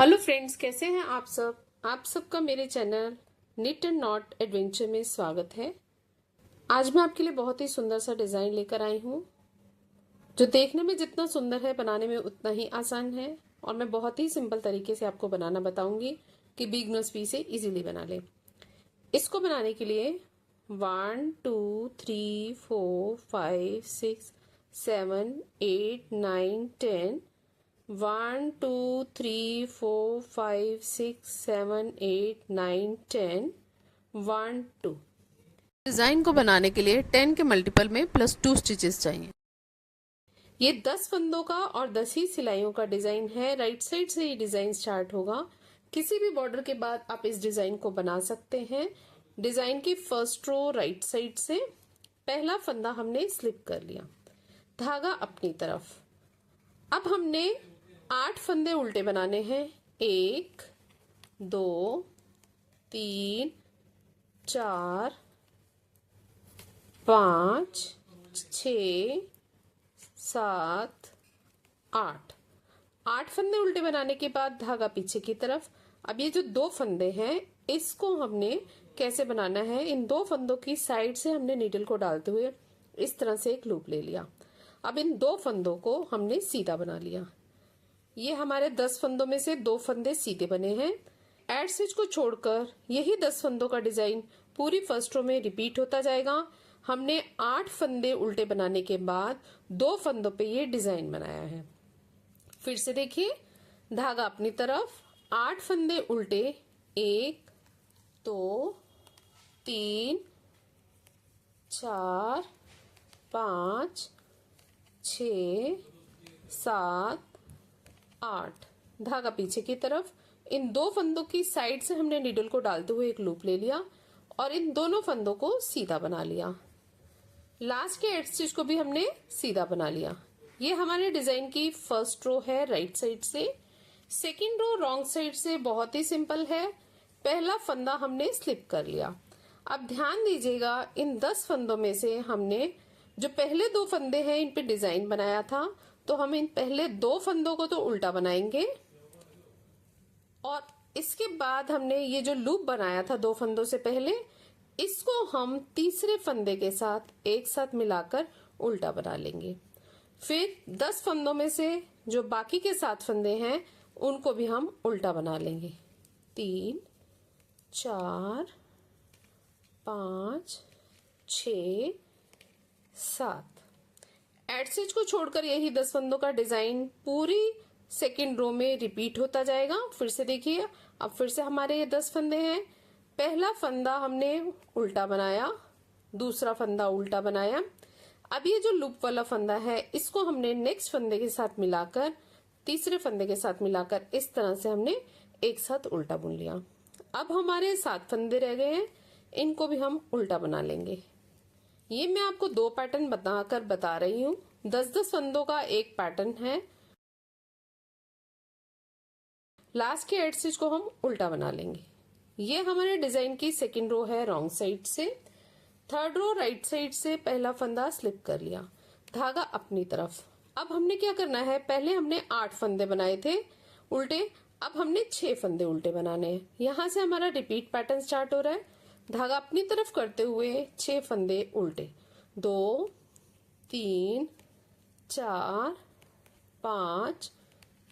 Hello friends, कैसे हैं आप सब। आप सबका मेरे channel knit and knot adventure में स्वागत है। आज मैं आपके लिए बहुत ही सुंदर सा डिजाइन लेकर आई हूँ, जो देखने में जितना सुंदर है बनाने में उतना ही आसान है। और मैं बहुत ही सिंपल तरीके से आपको बनाना बताऊंगी कि बिगनर्स भी इसे इजीली बना ले। इसको बनाने के लिए 1 2 3 4 5 6 7 8 9 10 1 2 3 4 5 6 7 8 9 10 1 2। डिजाइन को बनाने के लिए 10 के मल्टीपल में +2 स्टिचेस चाहिए। ये 10 फंदों का और 10 ही सिलाइयों का डिजाइन है। राइट साइड से ये डिजाइन स्टार्ट होगा। किसी भी बॉर्डर के बाद आप इस डिजाइन को बना सकते हैं। डिजाइन की फर्स्ट रो राइट साइड से पहला फंदा हमने स्लिप कर लिया, धागा अपनी तरफ। अब हमने 8 फंदे उल्टे बनाने हैं। 1 2 3 4 5 6 7 8। 8 फंदे उल्टे बनाने के बाद धागा पीछे की तरफ। अब ये जो 2 फंदे हैं, इसको हमने कैसे बनाना है, इन 2 फंदों की साइड से हमने नीडल को डालते हुए इस तरह से एक लूप ले लिया। अब इन 2 फंदों को हमने सीधा बना लिया। ये हमारे 10 फंदों में से 2 फंदे सीधे बने हैं। एड स्टिच को छोड़कर यही 10 फंदों का डिजाइन पूरी फर्स्ट रो में रिपीट होता जाएगा। हमने 8 फंदे उल्टे बनाने के बाद 2 फंदों पे ये डिजाइन बनाया है। फिर से देखिए, धागा अपनी तरफ, 8 फंदे उल्टे, 1 2 3 4 5 6 7 8। धागा पीछे की तरफ। इन 2 फंदों की साइड से हमने नीडल को डालते हुए एक लूप ले लिया और इन दोनों फंदों को सीधा बना लिया। लास्ट के एड स्टिच को भी हमने सीधा बना लिया। ये हमारे डिजाइन की फर्स्ट रो है राइट साइड से। सेकंड रो रॉन्ग साइड से बहुत ही सिंपल है। पहला फंदा हमने स्लिप कर लिया। अब ध्यान दीजिएगा, इन 10 फंदों में से हमने जो पहले 2 फंदे हैं इन पे डिजाइन बनाया था, तो हम इन पहले 2 फंदों को तो उल्टा बनाएंगे और इसके बाद हमने ये जो लूप बनाया था 2 फंदों से पहले, इसको हम तीसरे फंदे के साथ एक साथ मिलाकर उल्टा बना लेंगे। फिर 10 फंदों में से जो बाकी के 7 फंदे हैं उनको भी हम उल्टा बना लेंगे। 3 4 5 6 7। एड स्टिच को छोड़कर यही 10 फंदों का डिजाइन पूरी सेकेंड रो में रिपीट होता जाएगा। फिर से देखिए, अब फिर से हमारे ये 10 फंदे हैं। पहला फंदा हमने उल्टा बनाया, दूसरा फंदा उल्टा बनाया। अब ये जो लूप वाला फंदा है, इसको हमने नेक्स्ट फंदे के साथ मिलाकर, तीसरे फंदे के साथ मिलाकर इस तरह से हमने एक साथ उल्टा बुन लिया। अब हमारे 7 फंदे रह गए हैं, इनको भी हम उल्टा बना लेंगे। ये मैं आपको 2 पैटर्न बताकर बता रही हूँ। 10-10 फंदों का एक पैटर्न है। लास्ट के एड स्टिच को हम उल्टा बना लेंगे। ये हमारे डिजाइन की सेकंड रो है रॉन्ग साइड से। थर्ड रो राइट साइड से पहला फंदा स्लिप कर लिया, धागा अपनी तरफ। अब हमने क्या करना है, पहले हमने 8 फंदे बनाए थे उल्टे, अब हमने 6 फंदे उल्टे बनाने हैं। यहां से हमारा रिपीट पैटर्न स्टार्ट हो रहा है। धागा अपनी तरफ करते हुए 6 फंदे उल्टे, 2 3 4 5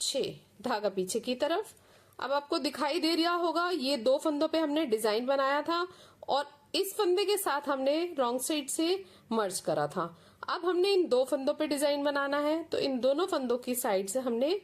6। धागा पीछे की तरफ। अब आपको दिखाई दे रहा होगा, ये 2 फंदों पे हमने डिजाइन बनाया था और इस फंदे के साथ हमने रॉन्ग साइड से मर्ज करा था। अब हमने इन 2 फंदों पे डिजाइन बनाना है, तो इन दोनों फंदों की साइड से हमने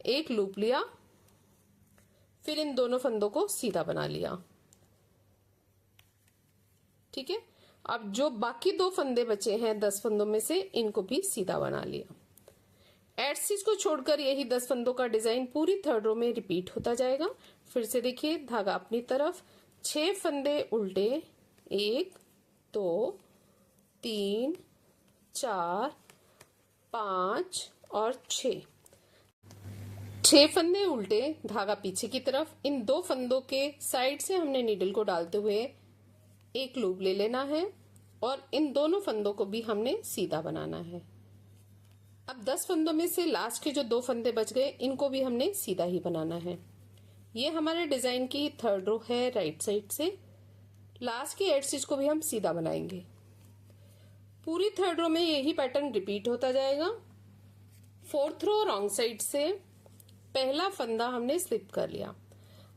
एक लूप लिया, फिर इन दोनों फंदों को सीधा बना लिया। ठीक है। अब जो बाकी 2 फंदे बचे हैं 10 फंदों में से, इनको भी सीधा बना लिया। एड स्टिच को छोड़कर यही 10 फंदों का डिजाइन पूरी थर्ड रो में रिपीट होता जाएगा। फिर से देखिए, धागा अपनी तरफ, 6 फंदे उल्टे, 1 2 3 4 5 और 6 फंदे उल्टे, धागा पीछे की तरफ। इन 2 फंदों के साइड से हमने नीडल को डालते हुए एक लूप ले लेना है और इन दोनों फंदों को भी हमने सीधा बनाना है। अब 10 फंदों में से लास्ट के जो 2 फंदे बच गए, इनको भी हमने सीधा ही बनाना है। ये हमारे डिजाइन की थर्ड रो है राइट साइड से। लास्ट की एड स्टिच को भी हम सीधा बनाएंगे। पूरी थर्ड रो में यही पैटर्न रिपीट होता जाएगा। फोर्थ रो रॉन्ग साइड से पहला फंदा हमने स्लिप कर लिया।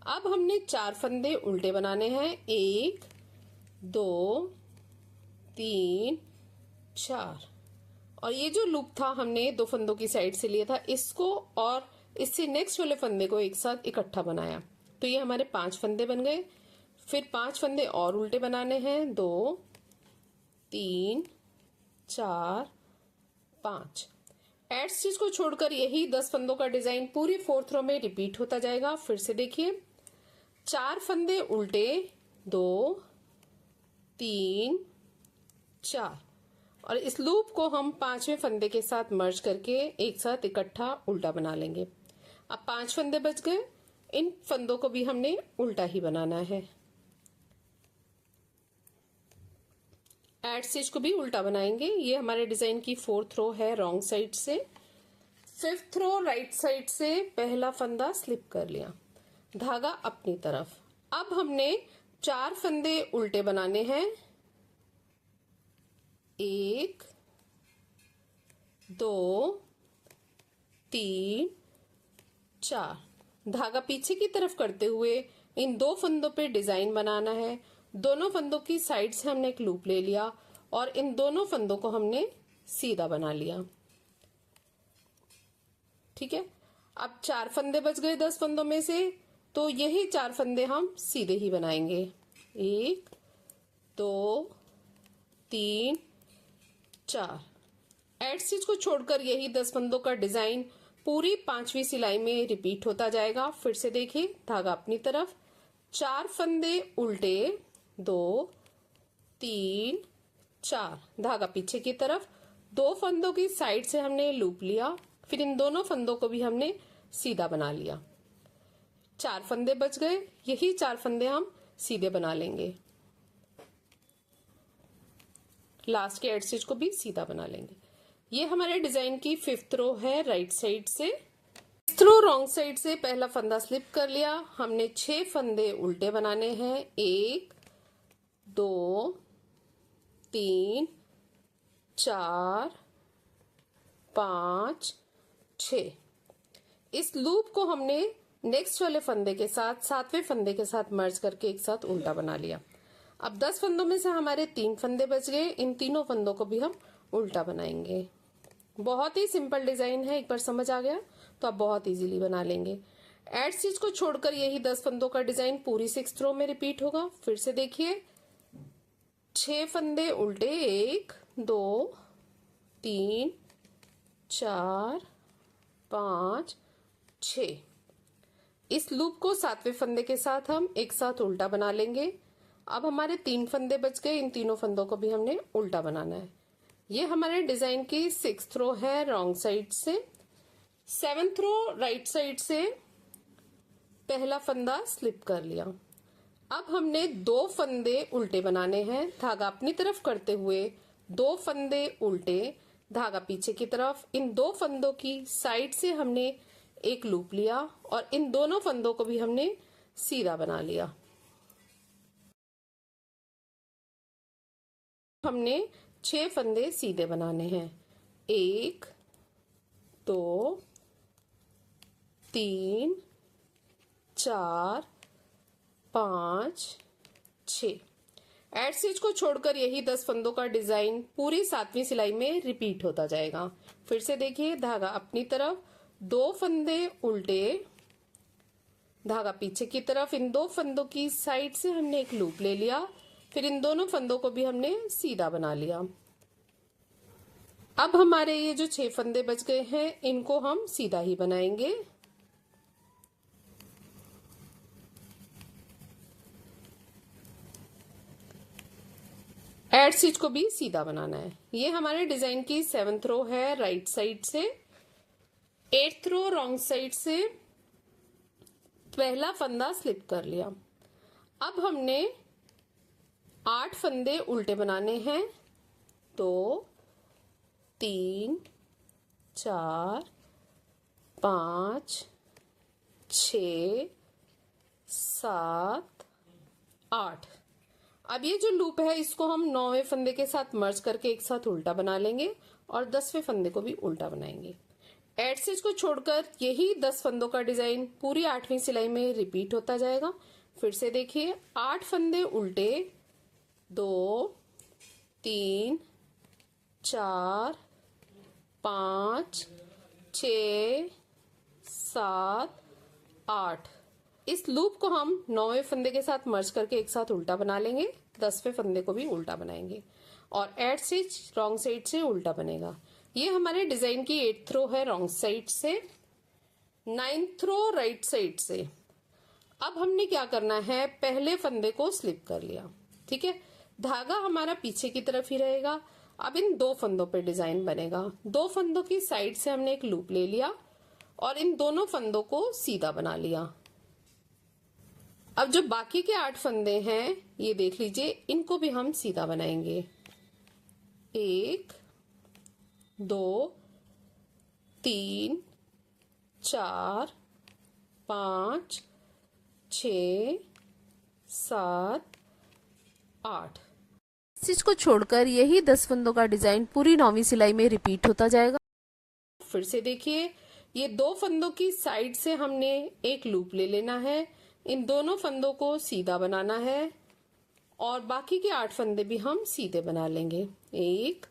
अब हमने 4 फंदे उल्टे बनाने हैं। 1 2 3 4। और ये जो लूप था हमने 2 फंदों की साइड से लिया था, इसको और इससे नेक्स्ट वाले फंदे को एक साथ इकट्ठा बनाया, तो ये हमारे 5 फंदे बन गए। फिर 5 फंदे और उल्टे बनाने हैं। 2 3 4 5। एड स्टिच को छोड़कर यही 10 फंदों का डिजाइन पूरी फोर्थ रो में रिपीट होता जाएगा। फिर से देखिए, 4 फंदे उल्टे, 2 3 4, और इस लूप को हम 5वें फंदे के साथ मर्ज करके एक साथ इकट्ठा उल्टा बना लेंगे। अब 5 फंदे बच गए, इन फंदों को भी हमने उल्टा ही बनाना है। एड स्टिच को भी उल्टा बनाएंगे। ये हमारे डिजाइन की फोर्थ रो है रॉन्ग साइड से। फिफ्थ रो राइट साइड से पहला फंदा स्लिप कर लिया, धागा अपनी तरफ। अब हमने 4 फंदे उल्टे बनाने हैं। 1 2 3 4। धागा पीछे की तरफ करते हुए इन 2 फंदों पे डिजाइन बनाना है। दोनों फंदों की साइड से हमने एक लूप ले लिया और इन दोनों फंदों को हमने सीधा बना लिया। ठीक है, अब 4 फंदे बच गए 10 फंदों में से, तो यही 4 फंदे हम सीधे ही बनाएंगे। 1 2 3 4। एड स्टिच को छोड़कर यही 10 फंदों का डिजाइन पूरी 5वीं सिलाई में रिपीट होता जाएगा। फिर से देखिए, धागा अपनी तरफ, 4 फंदे उल्टे, 2 3 4, धागा पीछे की तरफ, 2 फंदों की साइड से हमने लूप लिया, फिर इन दोनों फंदों को भी हमने सीधा बना लिया। 4 फंदे बच गए, यही 4 फंदे हम सीधे बना लेंगे। लास्ट के एड स्टिच को भी सीधा बना लेंगे। ये हमारे डिजाइन की 5th रो है राइट साइड से। 6th रो रॉन्ग साइड से पहला फंदा स्लिप कर लिया। हमने 6 फंदे उल्टे बनाने हैं। 1 2 3 4 5 6। इस लूप को हमने नेक्स्ट वाले फंदे के साथ 7वें फंदे के साथ मर्ज करके एक साथ उल्टा बना लिया। अब 10 फंदों में से हमारे 3 फंदे बच गए, इन तीनों फंदों को भी हम उल्टा बनाएंगे। बहुत ही सिंपल डिजाइन है, एक बार समझ आ गया तो आप बहुत इजीली बना लेंगे। एड स्टिच को छोड़कर यही 10 फंदों का डिजाइन पूरी 6th रो में रिपीट होगा। फिर से देखिए, 6 फंदे उल्टे, 1 2 3 4 5 6। इस लूप को 7वें फंदे के साथ हम एक साथ उल्टा बना लेंगे। अब हमारे 3 फंदे बच गए, इन तीनों फंदों को भी हमने उल्टा बनाना है। ये हमारे डिजाइन की 6th रो है रॉन्ग साइड से। 7th रो राइट साइड से पहला फंदा स्लिप कर लिया। अब हमने 2 फंदे उल्टे बनाने हैं। धागा अपनी तरफ करते हुए 2 फंदे उल्टे, धागा पीछे की तरफ, इन 2 फंदों की साइड से हमने एक लूप लिया और इन दोनों फंदों को भी हमने सीधा बना लिया। हमने 6 फंदे सीधे बनाने हैं। 1 2 3 4 5 6। एड स्टिच को छोड़कर यही 10 फंदों का डिजाइन पूरी 7वीं सिलाई में रिपीट होता जाएगा। फिर से देखिए, धागा अपनी तरफ, 2 फंदे उल्टे, धागा पीछे की तरफ, इन 2 फंदों की साइड से हमने एक लूप ले लिया, फिर इन दोनों फंदों को भी हमने सीधा बना लिया। अब हमारे ये जो 6 फंदे बच गए हैं, इनको हम सीधा ही बनाएंगे। एड स्टिच को भी सीधा बनाना है। ये हमारे डिजाइन की 7th रो है राइट साइड से। 8th रो रॉन्ग साइड से पहला फंदा स्लिप कर लिया। अब हमने 8 फंदे उल्टे बनाने हैं। 2 3 4 5 6 7, 8। अब ये जो लूप है इसको हम 9वें फंदे के साथ मर्ज करके एक साथ उल्टा बना लेंगे और 10वें फंदे को भी उल्टा बनाएंगे। एड स्टिच को छोड़कर यही 10 फंदों का डिजाइन पूरी 8वीं सिलाई में रिपीट होता जाएगा। फिर से देखिए, 8 फंदे उल्टे, 2, 3, 4, 5, 6, 7, 8। इस लूप को हम 9वें फंदे के साथ मर्ज करके एक साथ उल्टा बना लेंगे, 10वें फंदे को भी उल्टा बनाएंगे और एड स्टिच रॉन्ग साइड से उल्टा बनेगा। ये हमारे डिजाइन की 8th रो है रॉन्ग साइड से, 9th रो राइट साइड से। अब हमने क्या करना है, पहले फंदे को स्लिप कर लिया, ठीक है। धागा हमारा पीछे की तरफ ही रहेगा। अब इन 2 फंदों पे डिजाइन बनेगा। 2 फंदों की साइड से हमने एक लूप ले लिया और इन दोनों फंदों को सीधा बना लिया। अब जो बाकी के 8 फंदे हैं ये देख लीजिए, इनको भी हम सीधा बनाएंगे। 1, 2, 3, 4, 5, 6, 7, 8। स्टिच को छोड़कर यही 10 फंदों का डिजाइन पूरी 9वीं सिलाई में रिपीट होता जाएगा। फिर से देखिए, ये 2 फंदों की साइड से हमने एक लूप ले लेना है, इन दोनों फंदों को सीधा बनाना है और बाकी के 8 फंदे भी हम सीधे बना लेंगे। 1,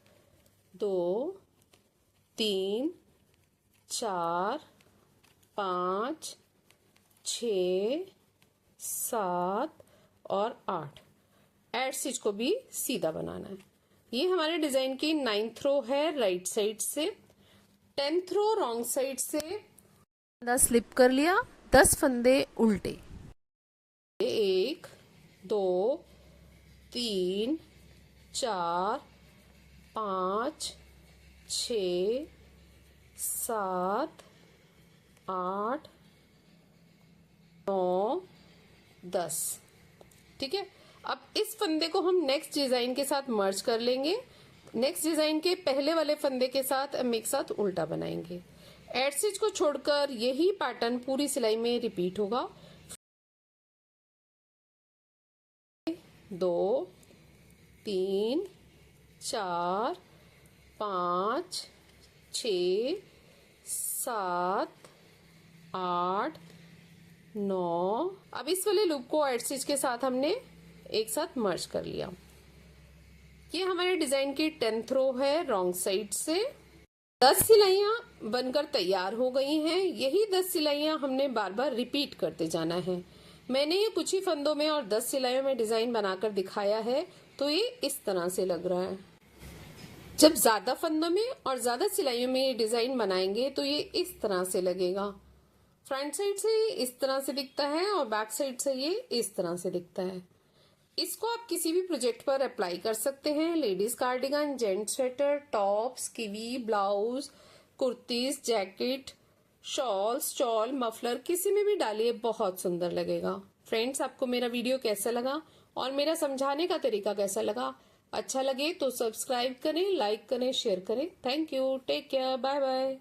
2, 3, 4, 5, 6, 7 और 8। एड स्टिच को भी सीधा बनाना है। ये हमारे डिजाइन की 9th रो है राइट साइड से, 10th रो रॉन्ग साइड से। फंदा स्लिप कर लिया, 10 फंदे उल्टे, 1, 2, 3, 4, 5, 6, 7, 8, 9, 10, ठीक है। अब इस फंदे को हम नेक्स्ट डिजाइन के साथ मर्ज कर लेंगे। नेक्स्ट डिजाइन के पहले वाले फंदे के साथ हम एक साथ उल्टा बनाएंगे। एड स्टिच को छोड़कर यही पैटर्न पूरी सिलाई में रिपीट होगा। 2, 3, 4, 5, 6, 7, 8, 9। अब इस वाले लूप को एड स्टिच के साथ हमने एक साथ मर्ज कर लिया। ये हमारे डिजाइन की 10th रो है रॉन्ग साइड से। 10 सिलाइयां बनकर तैयार हो गई हैं। यही 10 सिलाइयां हमने बार बार रिपीट करते जाना है। मैंने ये कुछ ही फंदों में और 10 सिलाइयों में डिजाइन बनाकर दिखाया है, तो ये इस तरह से लग रहा है। जब ज्यादा फंदों में और ज्यादा सिलाइयों में ये डिजाइन बनाएंगे तो ये इस तरह से लगेगा। फ्रंट साइड से ये इस तरह से दिखता है और बैक साइड से ये इस तरह से दिखता है। इसको आप किसी भी प्रोजेक्ट पर अप्लाई कर सकते हैं। Ladies cardigan, gents sweater, tops, kiwi, blouse, kurtis, jacket, shawl, stall, muffler, किसी में भी डालिए, बहुत सुंदर लगेगा। फ्रेंड्स, आपको मेरा वीडियो कैसा लगा और मेरा समझाने का तरीका कैसा लगा? अच्छा लगे तो सब्सक्राइब करें, लाइक करें, शेयर करें। Thank you, take care, bye bye.